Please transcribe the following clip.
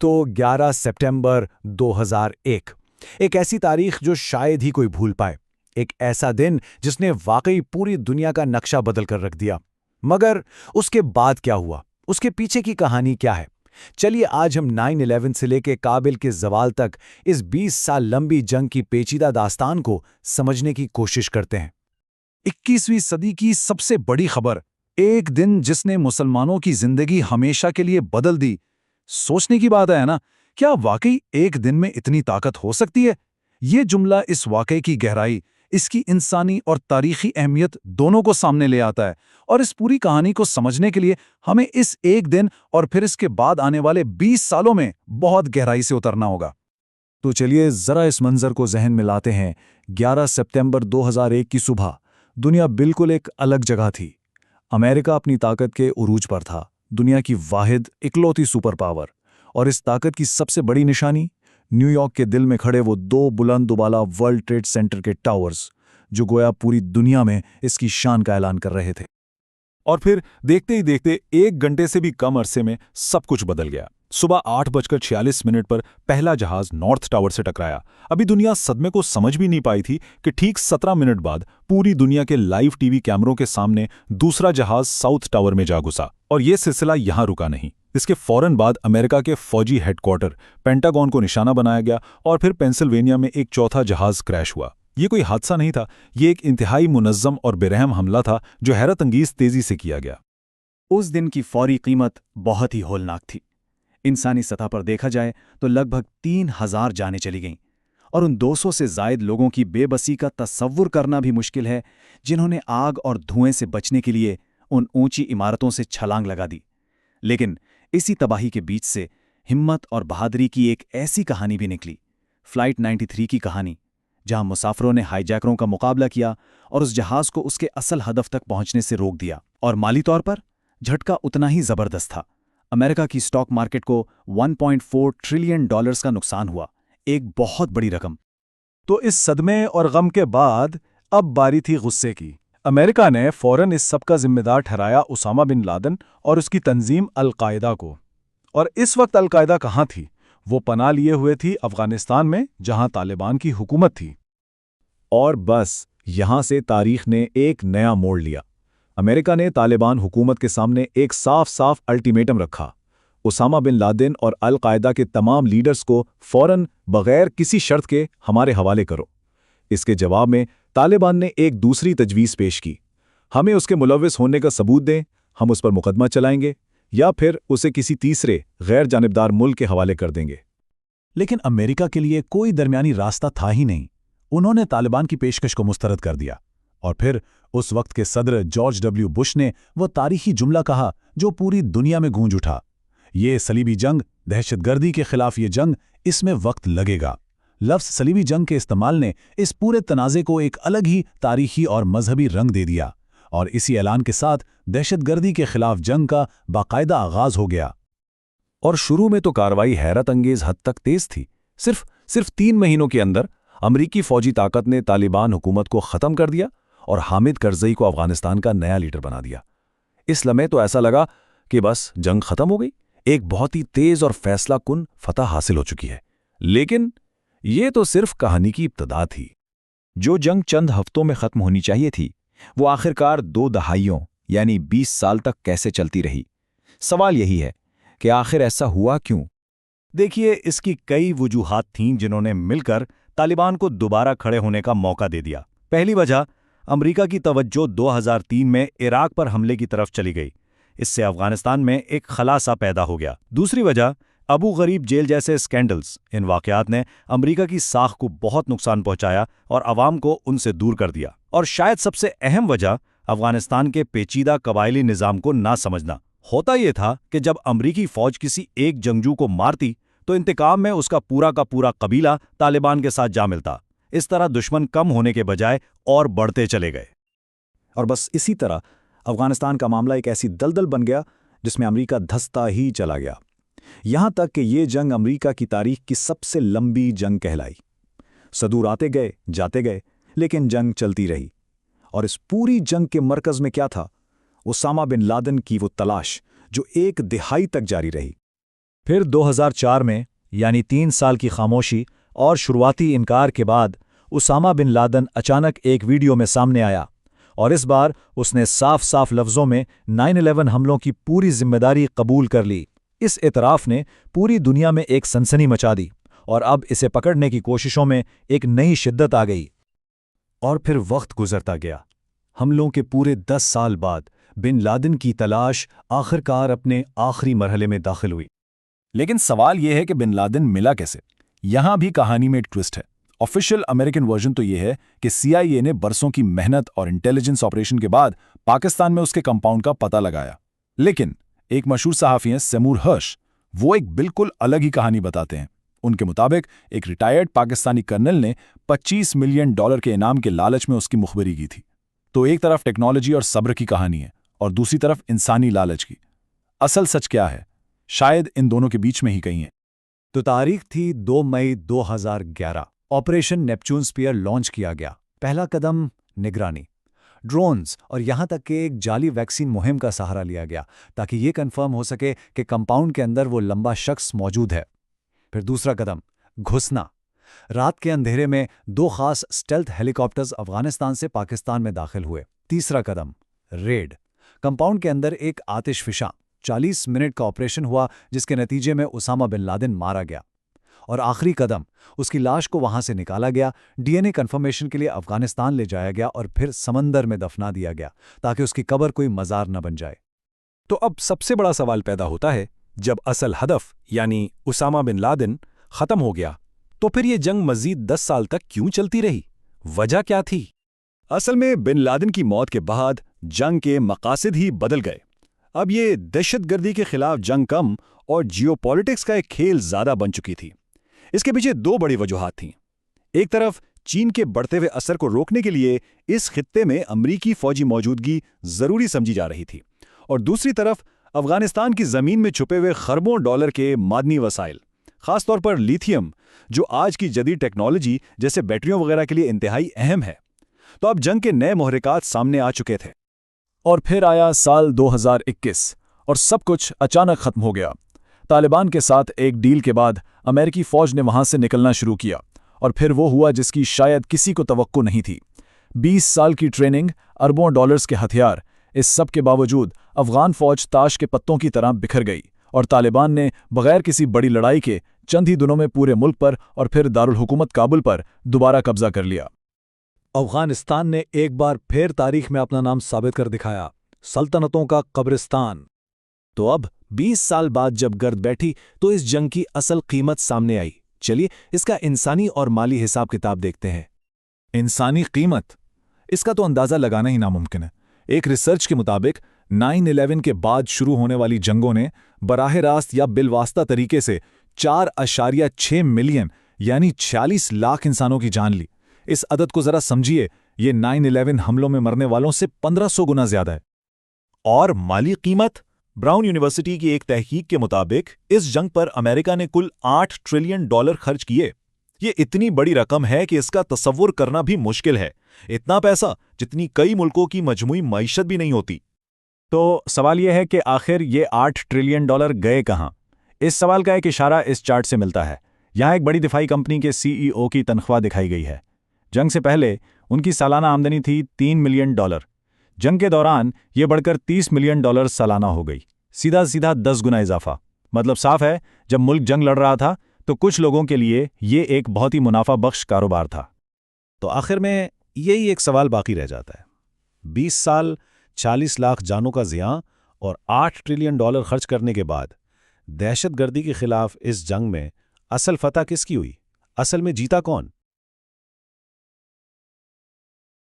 تو 11 सितंबर 2001 एक ऐसी तारीख जो शायद ही कोई भूल पाए। एक ऐसा दिन जिसने वाकई पूरी दुनिया का नक्शा बदल कर रख दिया। मगर उसके बाद क्या हुआ, उसके पीछे की कहानी क्या है? चलिए आज हम 9/11 से लेकर काबिल के जवाल तक इस 20 साल लंबी जंग की पेचीदा दास्तान को समझने की कोशिश करते हैं। 21वीं सदी की सबसे बड़ी खबर, एक दिन जिसने मुसलमानों की जिंदगी हमेशा के लिए बदल दी। सोचने की बात है ना, क्या वाकई एक दिन में इतनी ताकत हो सकती है? ये जुमला इस वाकये की गहराई, इसकी इंसानी और तारीखी अहमियत दोनों को सामने ले आता है। और इस पूरी कहानी को समझने के लिए हमें इस एक दिन और फिर इसके बाद आने वाले 20 सालों में बहुत गहराई से उतरना होगा। तो चलिए जरा इस मंजर को जहन में लाते हैं। 11 सितंबर 2001 की सुबह दुनिया बिल्कुल एक अलग जगह थी। अमेरिका अपनी ताकत के उरूज पर था, दुनिया की वाहिद इकलौती सुपर पावर। और इस ताकत की सबसे बड़ी निशानी, न्यूयॉर्क के दिल में खड़े वो दो बुलंद दुबाला वर्ल्ड ट्रेड सेंटर के टावर्स, जो गोया पूरी दुनिया में इसकी शान का ऐलान कर रहे थे। और फिर देखते ही देखते 1 घंटे से भी कम अरसे में सब कुछ बदल गया। सुबह 8:46 पर पहला जहाज नॉर्थ टावर से टकराया। अभी दुनिया सदमे को समझ भी नहीं पाई थी कि ठीक 17 मिनट बाद पूरी दुनिया के लाइव टीवी कैमरों के सामने दूसरा जहाज साउथ टावर में जा घुसा। और यह सिलसिला यहां रुका नहीं। इसके फौरन बाद अमेरिका के फौजी हेडक्वार्टर पेंटागन को निशाना बनाया गया और फिर पेंसिल्वेनिया में एक चौथा जहाज क्रैश हुआ। ये कोई हादसा नहीं था, ये एक इंतहाई मुनज़्ज़म और बेरहम हमला था जो हैरत अंगेज तेजी से किया गया। उस दिन की फौरी कीमत बहुत ही होलनाक थी। इंसानी सतह पर देखा जाए तो लगभग 3000 जानें चली गईं, और उन 200 से जायद लोगों की बेबसी का तसव्वुर करना भी मुश्किल है, जिन्होंने आग और धुएं से बचने के लिए उन ऊंची इमारतों से छलांग लगा दी। लेकिन इसी तबाही के बीच से हिम्मत और बहादुरी की एक ऐसी कहानी भी निकली, फ्लाइट 93 की कहानी, जहां मुसाफिरों ने हाईजैकरों का मुकाबला किया और उस जहाज को उसके असल हदफ तक पहुंचने से रोक दिया। और माली तौर पर झटका उतना ही जबरदस्त था। अमेरिका की स्टॉक मार्केट को $1.4 ट्रिलियन का नुकसान हुआ, एक बहुत बड़ी रकम। तो इस सदमे और गम के बाद अब बारी थी गुस्से की। अमेरिका ने फौरन इस सब का जिम्मेदार ठहराया उसामा बिन लादेन और उसकी तंजीम अल-कायदा को। और इस वक्त अल-कायदा कहाँ थी? वो पनाह लिए हुए थी अफगानिस्तान में, जहां तालिबान की हुकूमत थी। और बस यहां से तारीख ने एक नया मोड़ लिया। अमेरिका ने तालिबान हुकूमत के सामने एक साफ अल्टीमेटम रखा, उसामा बिन लादेन और अल-कायदा के तमाम लीडर्स को फौरन बगैर किसी शर्त के हमारे हवाले करो। इसके जवाब में तालिबान ने एक दूसरी तजवीज़ पेश की, हमें उसके मुलव्विस होने का सबूत दें, हम उस पर मुकदमा चलाएंगे या फिर उसे किसी तीसरे गैर जानिबदार मुल्क के हवाले कर देंगे। लेकिन अमेरिका के लिए कोई दरमियानी रास्ता था ही नहीं। उन्होंने तालिबान की पेशकश को मुस्तरद कर दिया। और फिर उस वक्त के सदर जॉर्ज डब्ल्यू बुश ने वो तारीखी जुमला कहा जो पूरी दुनिया में गूंज उठा, ये सलीबी जंग, दहशतगर्दी के खिलाफ ये जंग, इसमें वक्त लगेगा। लफ्ज़ सलीबी जंग के इस्तेमाल ने इस पूरे तनाज़े को एक अलग ही तारीखी और मजहबी रंग दे दिया, और इसी ऐलान के साथ दहशतगर्दी के खिलाफ जंग का बाकायदा आगाज हो गया। और शुरू में तो कार्रवाई हैरत अंगेज हद तक तेज थी। सिर्फ 3 महीनों के अंदर अमरीकी फौजी ताकत ने तालिबान हुकूमत को ख़त्म कर दिया और हामिद करज़ई को अफगानिस्तान का नया लीडर बना दिया। इस लम्हे तो ऐसा लगा कि बस जंग ख़त्म हो गई, एक बहुत ही तेज़ और फैसला कुन फतह हासिल हो चुकी है। लेकिन ये तो सिर्फ कहानी की इब्तिदा थी। जो जंग चंद हफ्तों में ख़त्म होनी चाहिए थी, वो आखिरकार 2 दहाइयों यानी 20 साल तक कैसे चलती रही। सवाल यही है कि आखिर ऐसा हुआ क्यों? देखिए, इसकी कई वजूहात थीं जिन्होंने मिलकर तालिबान को दोबारा खड़े होने का मौका दे दिया। पहली वजह, अमेरिका की तवज्जो 2003 में इराक पर हमले की तरफ चली गई। इससे अफगानिस्तान में एक खलासा पैदा हो गया। दूसरी वजह, अबू गरीब जेल जैसे स्कैंडल्स। इन वाक़यात ने अमेरिका की साख को बहुत नुकसान पहुंचाया और अवाम को उनसे दूर कर दिया। और शायद सबसे अहम वजह, अफगानिस्तान के पेचीदा कबायली निज़ाम को ना समझना। होता यह था कि जब अमरीकी फ़ौज किसी एक जंगजू को मारती तो इंतकाम में उसका पूरा का पूरा कबीला तालिबान के साथ जा मिलता। इस तरह दुश्मन कम होने के बजाय और बढ़ते चले गए। और बस इसी तरह अफगानिस्तान का मामला एक ऐसी दलदल बन गया जिसमें अमेरिका धंसता ही चला गया। यहां तक कि ये जंग अमेरिका की तारीख की सबसे लंबी जंग कहलाई। सदूर आते गए जाते गए, लेकिन जंग चलती रही। और इस पूरी जंग के मरकज में क्या था? उसामा बिन लादेन की वो तलाश जो 1 दिहाई तक जारी रही। پھر 2004 میں یعنی 3 سال کی خاموشی اور شروعاتی انکار کے بعد اسامہ بن لادن اچانک ایک ویڈیو میں سامنے آیا، اور اس بار اس نے صاف صاف لفظوں میں 9/11 حملوں کی پوری ذمہ داری قبول کر لی۔ اس اعتراف نے پوری دنیا میں ایک سنسنی مچا دی، اور اب اسے پکڑنے کی کوششوں میں ایک نئی شدت آ گئی۔ اور پھر وقت گزرتا گیا۔ حملوں کے پورے 10 سال بعد بن لادن کی تلاش آخرکار اپنے آخری مرحلے میں داخل ہوئی۔ لیکن سوال یہ ہے کہ بن لادن ملا کیسے؟ یہاں بھی کہانی میں ایک ٹوسٹ ہے۔ آفیشیل امریکن ورژن تو یہ ہے کہ CIA نے برسوں کی محنت اور انٹیلیجنس آپریشن کے بعد پاکستان میں اس کے کمپاؤنڈ کا پتہ لگایا۔ لیکن ایک مشہور صحافی ہیں سیمور ہرش، وہ ایک بالکل الگ ہی کہانی بتاتے ہیں۔ ان کے مطابق ایک ریٹائرڈ پاکستانی کرنل نے $25 ملین کے انعام کے لالچ میں اس کی مخبری کی تھی۔ تو ایک طرف ٹیکنالوجی اور صبر کی کہانی ہے، اور دوسری طرف انسانی لالچ کی۔ اصل سچ کیا ہے؟ شاید ان دونوں کے بیچ میں ہی کہیں ہے۔ تو تاریخ تھی 2 مئی 2011۔ آپریشن نیپچون سپیئر لانچ کیا گیا۔ پہلا قدم نگرانی، ڈرونز اور یہاں تک کہ ایک جعلی ویکسین مہم کا سہارا لیا گیا تاکہ یہ کنفرم ہو سکے کہ کمپاؤنڈ کے اندر وہ لمبا شخص موجود ہے۔ پھر دوسرا قدم گھسنا۔ رات کے اندھیرے میں 2 خاص اسٹیلتھ ہیلی کاپٹرز افغانستان سے پاکستان میں داخل ہوئے۔ تیسرا قدم ریڈ۔ کمپاؤنڈ کے اندر ایک آتش فشاں 40 منٹ کا آپریشن ہوا جس کے نتیجے میں اسامہ بن لادن مارا گیا۔ اور آخری قدم، اس کی لاش کو وہاں سے نکالا گیا، DNA کنفرمیشن کے لیے افغانستان لے جایا گیا اور پھر سمندر میں دفنا دیا گیا تاکہ اس کی قبر کوئی مزار نہ بن جائے۔ تو اب سب سے بڑا سوال پیدا ہوتا ہے، جب اصل ہدف یعنی اسامہ بن لادن ختم ہو گیا تو پھر یہ جنگ مزید 10 سال تک کیوں چلتی رہی؟ وجہ کیا تھی؟ اصل میں بن لادن کی موت کے بعد جنگ کے مقاصد ہی بدل گئے۔ اب یہ دہشت گردی کے خلاف جنگ کم اور جیو پالیٹکس کا ایک کھیل زیادہ بن چکی تھی۔ اس کے پیچھے 2 بڑی وجوہات تھیں۔ ایک طرف چین کے بڑھتے ہوئے اثر کو روکنے کے لیے اس خطے میں امریکی فوجی موجودگی ضروری سمجھی جا رہی تھی، اور دوسری طرف افغانستان کی زمین میں چھپے ہوئے خربوں ڈالر کے معدنی وسائل، خاص طور پر لیتھیم، جو آج کی جدید ٹیکنالوجی جیسے بیٹریوں وغیرہ کے لیے انتہائی اہم ہے۔ تو اب جنگ کے نئے محرکات سامنے آ چکے تھے۔ اور پھر آیا سال 2021 اور سب کچھ اچانک ختم ہو گیا۔ طالبان کے ساتھ ایک ڈیل کے بعد امریکی فوج نے وہاں سے نکلنا شروع کیا، اور پھر وہ ہوا جس کی شاید کسی کو توقع نہیں تھی۔ 20 سال کی ٹریننگ، اربوں ڈالرز کے ہتھیار، اس سب کے باوجود افغان فوج تاش کے پتوں کی طرح بکھر گئی، اور طالبان نے بغیر کسی بڑی لڑائی کے چند ہی دنوں میں پورے ملک پر اور پھر دارالحکومت کابل پر دوبارہ قبضہ کر لیا۔ افغانستان نے ایک بار پھر تاریخ میں اپنا نام ثابت کر دکھایا، سلطنتوں کا قبرستان۔ تو اب 20 سال بعد جب گرد بیٹھی تو اس جنگ کی اصل قیمت سامنے آئی۔ چلیے اس کا انسانی اور مالی حساب کتاب دیکھتے ہیں۔ انسانی قیمت، اس کا تو اندازہ لگانا ہی ناممکن ہے۔ ایک ریسرچ کے مطابق 9/11 کے بعد شروع ہونے والی جنگوں نے براہ راست یا بالواسطہ طریقے سے 4.6 ملین یعنی 46 لاکھ انسانوں کی جان لی۔ اس عدد کو ذرا سمجھیے، یہ 9/11 حملوں میں مرنے والوں سے 1500 گنا زیادہ ہے۔ اور مالی قیمت، براؤن یونیورسٹی کی ایک تحقیق کے مطابق اس جنگ پر امریکہ نے کل $8 ٹریلین خرچ کیے۔ یہ اتنی بڑی رقم ہے کہ اس کا تصور کرنا بھی مشکل ہے۔ اتنا پیسہ جتنی کئی ملکوں کی مجموعی معیشت بھی نہیں ہوتی۔ تو سوال یہ ہے کہ آخر یہ $8 ٹریلین گئے کہاں؟ اس سوال کا ایک اشارہ اس چارٹ سے ملتا ہے۔ یہاں ایک بڑی دفاعی کمپنی کے CEO کی تنخواہ دکھائی گئی ہے۔ جنگ سے پہلے ان کی سالانہ آمدنی تھی $3 ملین۔ جنگ کے دوران یہ بڑھ کر $30 ملین سالانہ ہو گئی، سیدھا 10 گنا اضافہ۔ مطلب صاف ہے، جب ملک جنگ لڑ رہا تھا تو کچھ لوگوں کے لیے یہ ایک بہت ہی منافع بخش کاروبار تھا۔ تو آخر میں یہی ایک سوال باقی رہ جاتا ہے، 20 سال، 40 لاکھ جانوں کا زیاں اور $8 ٹریلین خرچ کرنے کے بعد دہشت گردی کے خلاف اس جنگ میں اصل فتح کس کی ہوئی؟ اصل میں جیتا کون؟